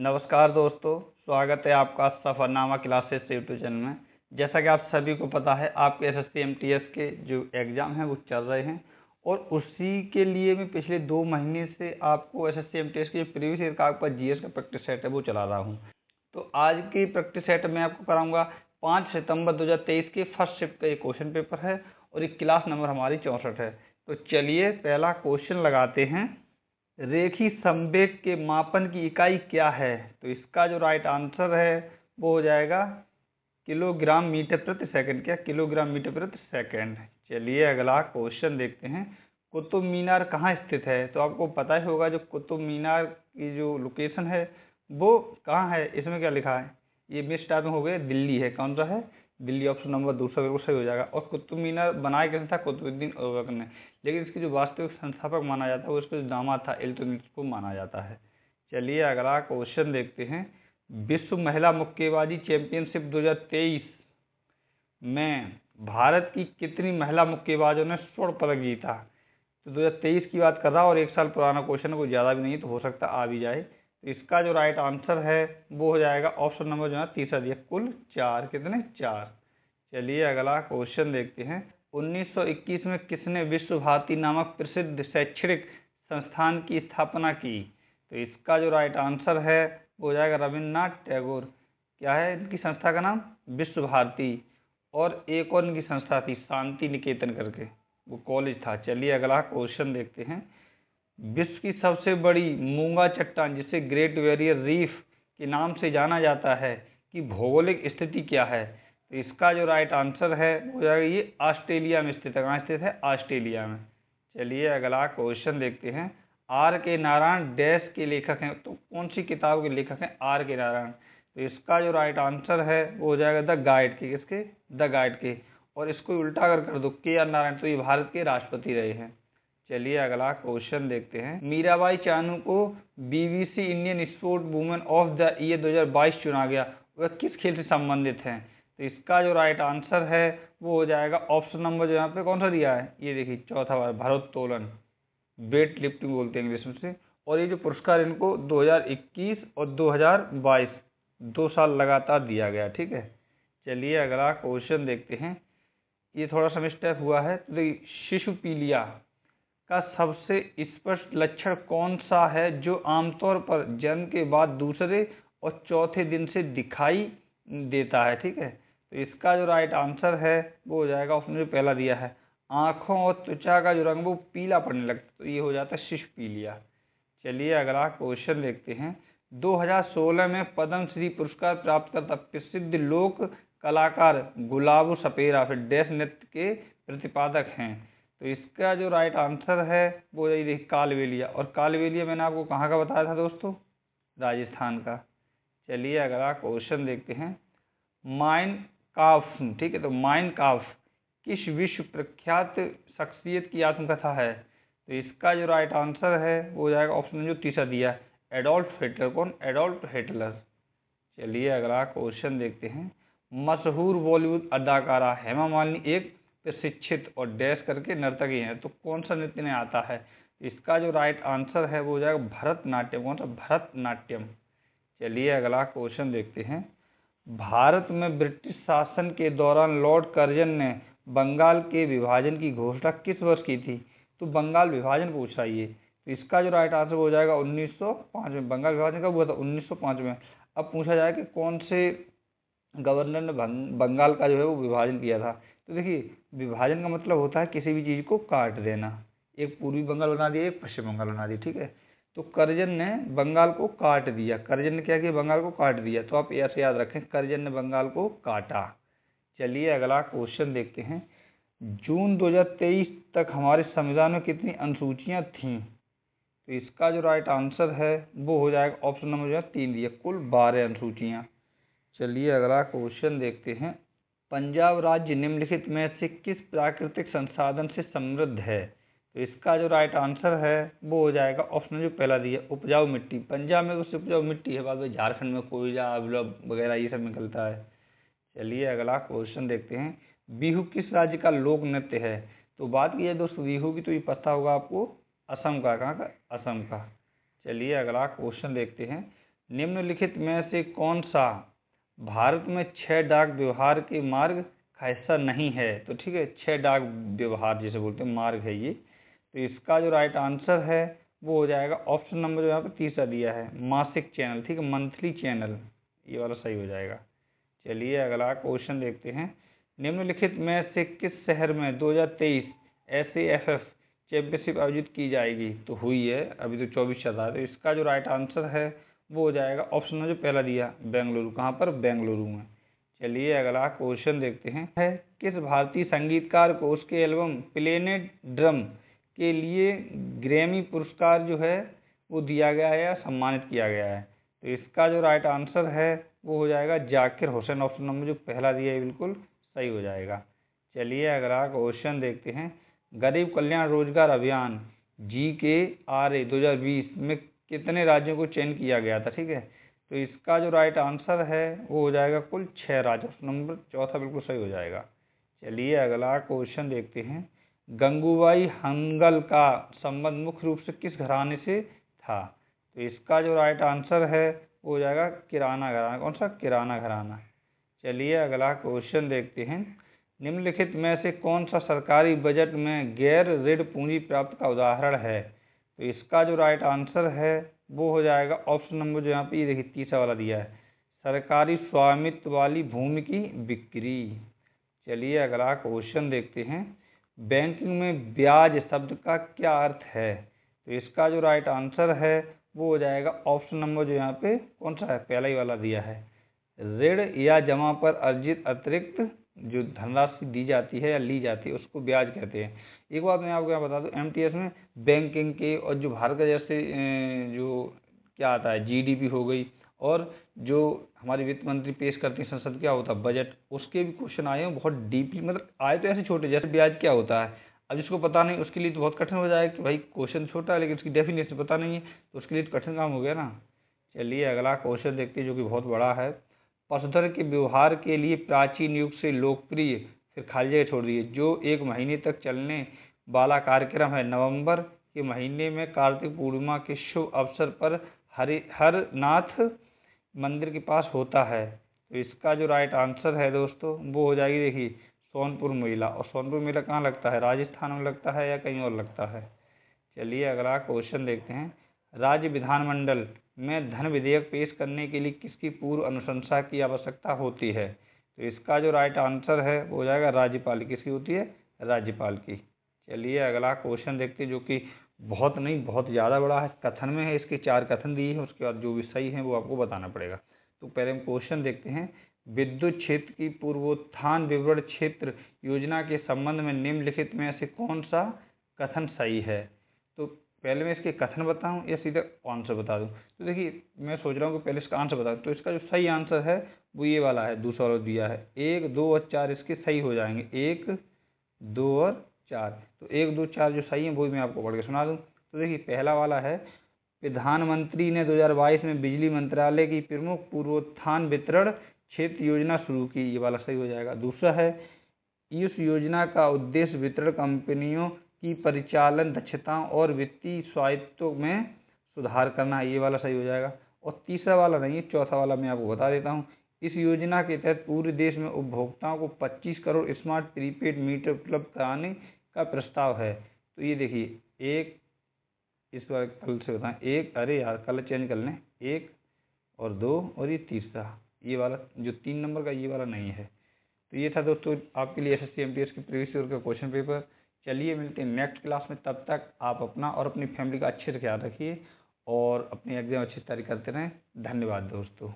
नमस्कार दोस्तों, स्वागत है आपका सफ़रनामा क्लासेस यूट्यूब चैनल में। जैसा कि आप सभी को पता है, आपके एसएससी एमटीएस के जो एग्ज़ाम हैं वो चल रहे हैं और उसी के लिए मैं पिछले 2 महीने से आपको एसएससी एमटीएस के प्रीवियस ईयर का आपका जीएस का प्रैक्टिस सेट है वो चला रहा हूँ। तो आज की प्रैक्टिस सेट में आपको कराऊंगा 5 सितंबर 2023 के फर्स्ट शिफ्ट का ये क्वेश्चन पेपर है और एक क्लास नंबर हमारी 64 है। तो चलिए पहला क्वेश्चन लगाते हैं। रेखी संवेग के मापन की इकाई क्या है? तो इसका जो राइट आंसर है वो हो जाएगा किलोग्राम मीटर प्रति सेकंड। क्या किलोग्राम मीटर प्रति सेकंड। चलिए अगला क्वेश्चन देखते हैं। कुतुब मीनार कहाँ स्थित है? तो आपको पता ही होगा जो कुतुब मीनार की जो लोकेशन है वो कहाँ है। इसमें क्या लिखा है? ये मिस टाइप में हो गया, दिल्ली है। कौन सा है? दिल्ली। ऑप्शन नंबर दूसरा बिल्कुल सही हो जाएगा। और कुतुब मीनार बनाया किसने था? कुतुबुद्दीन ऐबक ने। लेकिन इसकी जो वास्तविक संस्थापक माना जाता है वो इसका जो दामाद था इल्तुतमिश को माना जाता है। चलिए अगला क्वेश्चन देखते हैं। विश्व महिला मुक्केबाजी चैंपियनशिप 2023 में भारत की कितनी महिला मुक्केबाजों ने स्वर्ण पदक जीता? तो 2023 की बात कर रहा हूँ और 1 साल पुराना क्वेश्चन है, कोई ज़्यादा भी नहीं, तो हो सकता आ भी जाए। तो इसका जो राइट आंसर है वो हो जाएगा ऑप्शन नंबर जो है तीसरा दिया, कुल 4। कितने? 4। चलिए अगला क्वेश्चन देखते हैं। 1921 में किसने विश्व भारती नामक प्रसिद्ध शैक्षणिक संस्थान की स्थापना की? तो इसका जो राइट आंसर है वो हो जाएगा रविन्द्रनाथ टैगोर। क्या है इनकी संस्था का नाम? विश्व भारती। और एक और इनकी संस्था थी शांति निकेतन करके, वो कॉलेज था। चलिए अगला क्वेश्चन देखते हैं। विश्व की सबसे बड़ी मूंगा चट्टान जिसे ग्रेट बैरियर रीफ के नाम से जाना जाता है की भौगोलिक स्थिति क्या है? तो इसका जो राइट आंसर है वो हो जाएगा ये ऑस्ट्रेलिया में स्थित है। कहाँ स्थित है? ऑस्ट्रेलिया में। चलिए अगला क्वेश्चन देखते हैं। आर के नारायण डैश के लेखक हैं? तो कौन सी किताब के लेखक हैं आर के नारायण? तो इसका जो राइट आंसर है वो हो जाएगा द गाइड के। किसके? द गाइड के। और इसको उल्टा अगर कर दो के आर नारायण, तो ये भारत के राष्ट्रपति रहे हैं। चलिए अगला क्वेश्चन देखते हैं। मीराबाई चानू को BBC Indian sport women of the year 2022 चुना गया, वह किस खेल से संबंधित हैं? तो इसका जो राइट आंसर है वो हो जाएगा ऑप्शन नंबर जो यहाँ पे कौन सा दिया है, ये देखिए चौथा बार, भारोत्तोलन, वेट लिफ्टिंग बोलते हैं इंग्लिश में से। और ये जो पुरस्कार इनको 2021 और 2022 2 साल लगातार दिया गया। ठीक है। चलिए अगला क्वेश्चन देखते हैं। ये थोड़ा सा मिस्टेक हुआ है। तो शिशुपीलिया का सबसे स्पष्ट लक्षण कौन सा है जो आमतौर पर जन्म के बाद दूसरे और चौथे दिन से दिखाई देता है? ठीक है। तो इसका जो राइट आंसर है वो हो जाएगा ऑप्शन जो पहला दिया है, आँखों और त्वचा का जो रंग वो पीला पड़ने लगता है, तो ये हो जाता है शिशुपीलिया। चलिए अगला क्वेश्चन देखते हैं। 2016 में पद्म श्री पुरस्कार प्राप्त करता प्रसिद्ध लोक कलाकार गुलाबो सपेरा फिर डैश नृत्य के प्रतिपादक हैं? तो इसका जो राइट आंसर है वो यही देखिए कालबेलिया। और कालबेलिया मैंने आपको कहाँ का बताया था दोस्तों? राजस्थान का। चलिए अगला क्वेश्चन देखते हैं। माइन काफ, ठीक है, तो माइन काफ किस विश्व प्रख्यात शख्सियत की आत्मकथा है? तो इसका जो राइट आंसर है वो हो जाएगा ऑप्शन जो तीसरा दिया है, एडोल्फ हिटलर। कौन? Adolf Hitler. चलिए अगला क्वेश्चन देखते हैं। मशहूर बॉलीवुड अदाकारा हेमा मालिनी एक प्रशिक्षित और डैश करके नर्तकी हैं, तो कौन सा नृत्य में आता है? इसका जो राइट आंसर है वो हो जाएगा भरतनाट्यम। कौन सा? भरतनाट्यम। चलिए अगला क्वेश्चन देखते हैं। भारत में ब्रिटिश शासन के दौरान लॉर्ड कर्जन ने बंगाल के विभाजन की घोषणा किस वर्ष की थी? तो बंगाल विभाजन पूछ रहा है ये। तो इसका जो राइट आंसर हो जाएगा 1905 में। बंगाल विभाजन कब हुआ था? 1905 में। अब पूछा जाए कि कौन से गवर्नर ने बंगाल का जो है वो विभाजन किया था? तो देखिए विभाजन का मतलब होता है किसी भी चीज़ को काट देना। एक पूर्वी बंगाल बना दिया, एक पश्चिम बंगाल बना दिया। ठीक है। तो कर्जन ने बंगाल को काट दिया। कर्जन ने क्या किया? बंगाल को काट दिया। तो आप ऐसे याद रखें, कर्जन ने बंगाल को काटा। चलिए अगला क्वेश्चन देखते हैं। जून 2023 तक हमारे संविधान में कितनी अनुसूचियां थीं? तो इसका जो राइट आंसर है वो हो जाएगा ऑप्शन नंबर जो है 3 दिया, कुल 12 अनुसूचियाँ। चलिए अगला क्वेश्चन देखते हैं। पंजाब राज्य निम्नलिखित में से किस प्राकृतिक संसाधन से समृद्ध है? तो इसका जो राइट आंसर है वो हो जाएगा ऑप्शन जो पहला दिया, उपजाऊ मिट्टी। पंजाब में तो उपजाऊ मिट्टी है, बाद में झारखंड में कोयला वगैरह ये सब निकलता है। चलिए अगला क्वेश्चन देखते हैं। बिहू किस राज्य का लोक नृत्य है? तो बात की है दोस्तों बिहू की, तो ये पता होगा आपको, असम का। कहाँ का? असम का। चलिए अगला क्वेश्चन देखते हैं। निम्नलिखित में से कौन सा भारत में 6 डाक व्यवहार के मार्ग का हिस्सा नहीं है? तो ठीक है, 6 डाक व्यवहार जिसे बोलते हैं मार्ग है ये। तो इसका जो राइट आंसर है वो हो जाएगा ऑप्शन नंबर जो यहाँ पे तीसरा दिया है, मासिक चैनल, ठीक है, मंथली चैनल, ये वाला सही हो जाएगा। चलिए अगला क्वेश्चन देखते हैं। निम्नलिखित में से किस शहर में 2023 SAFF चैंपियनशिप आयोजित की जाएगी? तो हुई है, अभी तो 24 चल रहा है। तो इसका जो राइट आंसर है वो हो जाएगा ऑप्शन में जो पहला दिया, बेंगलुरु। कहाँ पर? बेंगलुरु में। चलिए अगला क्वेश्चन देखते हैं। है किस भारतीय संगीतकार को उसके एल्बम प्लेनेट ड्रम के लिए ग्रैमी पुरस्कार जो है वो दिया गया है या सम्मानित किया गया है? तो इसका जो राइट आंसर है वो हो जाएगा जाकिर हुसैन। ऑप्शन नंबर जो पहला दिया है बिल्कुल सही हो जाएगा। चलिए अगला क्वेश्चन देखते हैं। गरीब कल्याण रोजगार अभियान GKRA 2020 में कितने राज्यों को चयन किया गया था? ठीक है, तो इसका जो राइट आंसर है वो हो जाएगा कुल 6 राज्य। ऑप्शन नंबर चौथा बिल्कुल सही हो जाएगा। चलिए अगला क्वेश्चन देखते हैं। गंगूबाई हंगल का संबंध मुख्य रूप से किस घराने से था? तो इसका जो राइट आंसर है वो हो जाएगा किराना घराना। कौन सा? किराना घराना। चलिए अगला क्वेश्चन देखते हैं। निम्नलिखित में से कौन सा सरकारी बजट में गैर ऋण पूंजी प्राप्त का उदाहरण है? तो इसका जो राइट आंसर है वो हो जाएगा ऑप्शन नंबर जो यहाँ पे ये देखिए तीसरा वाला दिया है, सरकारी स्वामित्व वाली भूमि की बिक्री। चलिए अगला क्वेश्चन देखते हैं। बैंकिंग में ब्याज शब्द का क्या अर्थ है? तो इसका जो राइट आंसर है वो हो जाएगा ऑप्शन नंबर जो यहाँ पे कौन सा है, पहला ही वाला दिया है, ऋण या जमा पर अर्जित अतिरिक्त जो धनराशि दी जाती है या ली जाती है उसको ब्याज कहते हैं। एक बात मैं आपको यहाँ बता दूँ, MTS में बैंकिंग के और जो भारत का जैसे जो क्या आता है GDP हो गई, और जो हमारे वित्त मंत्री पेश करते हैं संसद क्या होता है बजट, उसके भी क्वेश्चन आए हैं बहुत डीपली। मतलब आए तो ऐसे छोटे जैसे ब्याज क्या होता है, अब जिसको पता नहीं उसके लिए तो बहुत कठिन हो जाएगा कि भाई क्वेश्चन छोटा है लेकिन उसकी डेफिनेशन पता नहीं है, तो उसके लिए तो कठिन काम हो गया ना। चलिए अगला क्वेश्चन देखते हैं जो कि बहुत बड़ा है। पशुधन के व्यवहार के लिए प्राचीन युग से लोकप्रिय, फिर खाली जगह छोड़ दिए, जो 1 महीने तक चलने वाला कार्यक्रम है, नवंबर के महीने में कार्तिक पूर्णिमा के शुभ अवसर पर हरनाथ मंदिर के पास होता है। तो इसका जो राइट आंसर है दोस्तों वो हो जाएगी, देखिए सोनपुर मेला। और सोनपुर मेला कहाँ लगता है? राजस्थान में लगता है या कहीं और लगता है? चलिए अगला क्वेश्चन देखते हैं। राज्य विधानमंडल में धन विधेयक पेश करने के लिए किसकी पूर्व अनुशंसा की आवश्यकता होती है? तो इसका जो राइट आंसर है वो हो जाएगा राज्यपाल की। किसकी होती है? राज्यपाल की। चलिए अगला क्वेश्चन देखते हैं जो कि बहुत नहीं बहुत ज़्यादा बड़ा है, कथन में है, इसके 4 कथन दिए हैं, उसके बाद जो भी सही है वो आपको बताना पड़ेगा। तो पहले हम क्वेश्चन देखते हैं। विद्युत क्षेत्र की पूर्वोत्थान विवरण क्षेत्र योजना के संबंध में निम्नलिखित में से कौन सा कथन सही है? तो पहले मैं इसके कथन बताऊं या सीधा आंसर बता दूं? तो देखिए मैं सोच रहा हूँ कि पहले इसका आंसर बता दूं। तो इसका जो सही आंसर है वो ये वाला है, दूसरा वाला दिया है, 1, 2 और 4 इसके सही हो जाएंगे, 1, 2 और 4। तो 1, 2, 4 जो सही है वो मैं आपको पढ़ के सुना दूं। तो देखिए पहला वाला है, प्रधानमंत्री ने 2022 में बिजली मंत्रालय की प्रमुख पूर्वोत्थान वितरण क्षेत्र योजना शुरू की, ये वाला सही हो जाएगा। दूसरा है, इस योजना का उद्देश्य वितरण कंपनियों की परिचालन दक्षता और वित्तीय स्वायत्तता में सुधार करना है, ये वाला सही हो जाएगा। और तीसरा वाला नहीं है, चौथा वाला मैं आपको बता देता हूँ। इस योजना के तहत पूरे देश में उपभोक्ताओं को 25 करोड़ स्मार्ट प्रीपेड मीटर उपलब्ध कराने का प्रस्ताव है। तो ये देखिए एक, इस बार कल से बताएं, एक, अरे यार कल चेंज कर लें, 1 और 2 और ये तीसरा, ये वाला जो 3 नंबर का ये वाला नहीं है। तो ये था दोस्तों आपके लिए SSC MTS के प्रीवियस ईयर का क्वेश्चन पेपर। चलिए मिलते हैं नेक्स्ट क्लास में, तब तक आप अपना और अपनी फैमिली का अच्छे से ख्याल रखिए और अपनी एग्जाम अच्छी से तैयारी करते रहें। धन्यवाद दोस्तों।